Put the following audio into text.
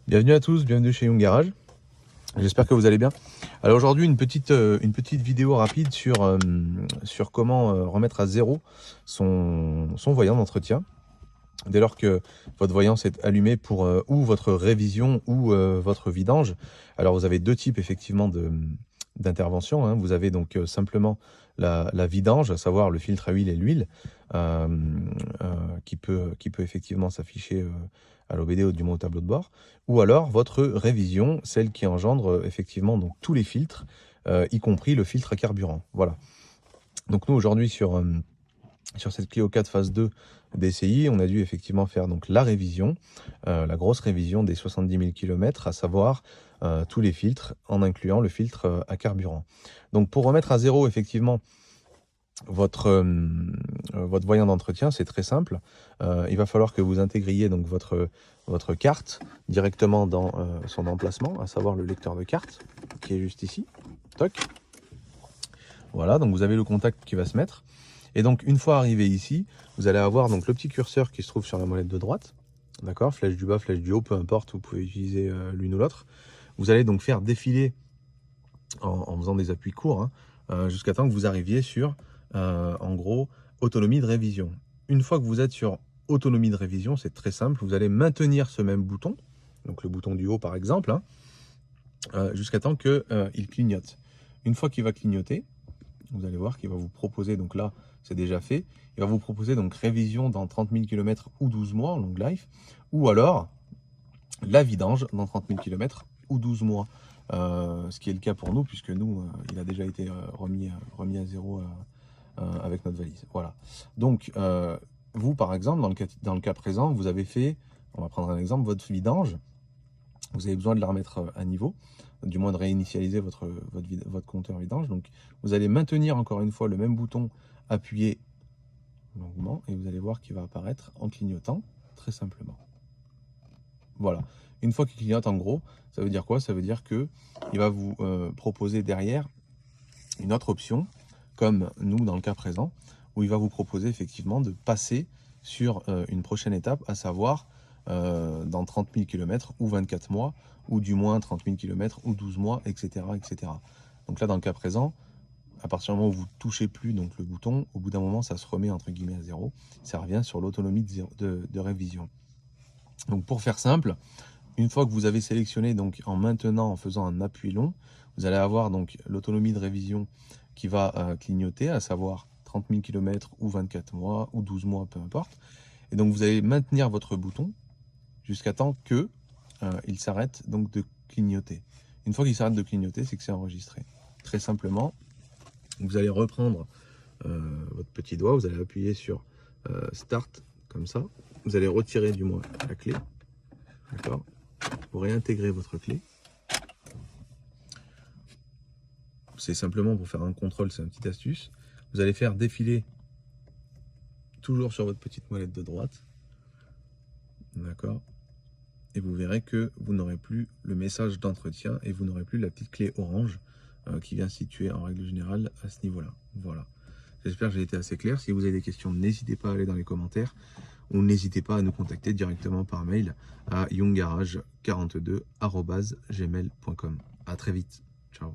Bienvenue à tous, bienvenue chez Young Garage. J'espère que vous allez bien. Alors aujourd'hui une petite vidéo rapide sur comment remettre à zéro son voyant d'entretien. Dès lors que votre voyant s'est allumé pour ou votre révision ou votre vidange. Alors vous avez deux types effectivement d'intervention, hein. Vous avez donc simplement la vidange, à savoir le filtre à huile et l'huile, qui peut effectivement s'afficher à l'OBD ou du moins au tableau de bord, ou alors votre révision, celle qui engendre effectivement donc tous les filtres, y compris le filtre à carburant. Voilà. Donc nous aujourd'hui sur cette Clio 4 phase 2 DCI, on a dû effectivement faire donc la révision, la grosse révision des 70 000 km, à savoir tous les filtres, en incluant le filtre à carburant. Donc pour remettre à zéro effectivement votre voyant d'entretien, c'est très simple. Il va falloir que vous intégriez donc votre carte directement dans son emplacement, à savoir le lecteur de carte qui est juste ici. Toc. Voilà, donc vous avez le contact qui va se mettre. Et donc une fois arrivé ici, vous allez avoir donc le petit curseur qui se trouve sur la molette de droite. D'accord, flèche du bas, flèche du haut, peu importe, vous pouvez utiliser l'une ou l'autre. Vous allez donc faire défiler en faisant des appuis courts, hein, jusqu'à temps que vous arriviez sur, en gros, autonomie de révision. Une fois que vous êtes sur autonomie de révision, c'est très simple, vous allez maintenir ce même bouton, donc le bouton du haut par exemple, hein, jusqu'à temps qu'il clignote. Une fois qu'il va clignoter, vous allez voir qu'il va vous proposer, donc là c'est déjà fait, il va vous proposer donc révision dans 30 000 km ou 12 mois en long life, ou alors la vidange dans 30 000 km ou 12 mois. Ce qui est le cas pour nous, puisque nous, il a déjà été remis à zéro avec notre valise. Voilà. Donc, vous, par exemple, dans le cas présent, vous avez fait, on va prendre un exemple, votre vidange. Vous avez besoin de la remettre à niveau, du moins de réinitialiser votre compteur vidange. Donc, vous allez maintenir encore une fois le même bouton appuyé longuement et vous allez voir qu'il va apparaître en clignotant très simplement. Voilà. Une fois qu'il clignote, en gros, ça veut dire quoi? Ça veut dire que il va vous proposer derrière une autre option, comme nous dans le cas présent, où il va vous proposer effectivement de passer sur une prochaine étape, à savoir dans 30 000 km ou 24 mois, ou du moins 30 000 km ou 12 mois, etc., etc. Donc là, dans le cas présent, à partir du moment où vous ne touchez plus donc, le bouton, au bout d'un moment, ça se remet entre guillemets à zéro. Ça revient sur l'autonomie de révision. Donc pour faire simple, une fois que vous avez sélectionné, donc en maintenant, en faisant un appui long, vous allez avoir donc l'autonomie de révision qui va clignoter, à savoir 30 000 km ou 24 mois ou 12 mois, peu importe. Et donc vous allez maintenir votre bouton jusqu'à temps que il s'arrête donc de clignoter. Une fois qu'il s'arrête de clignoter, c'est que c'est enregistré. Très simplement, vous allez reprendre votre petit doigt, vous allez appuyer sur Start, comme ça. Vous allez retirer du moins la clé. D'accord ? Pour réintégrer votre clé. C'est simplement pour faire un contrôle, c'est une petite astuce. Vous allez faire défiler toujours sur votre petite molette de droite. D'accord ? Et vous verrez que vous n'aurez plus le message d'entretien et vous n'aurez plus la petite clé orange qui vient se situer en règle générale à ce niveau-là. Voilà. J'espère que j'ai été assez clair. Si vous avez des questions, n'hésitez pas à aller dans les commentaires ou n'hésitez pas à nous contacter directement par mail à younggarage42@gmail.com. À très vite. Ciao.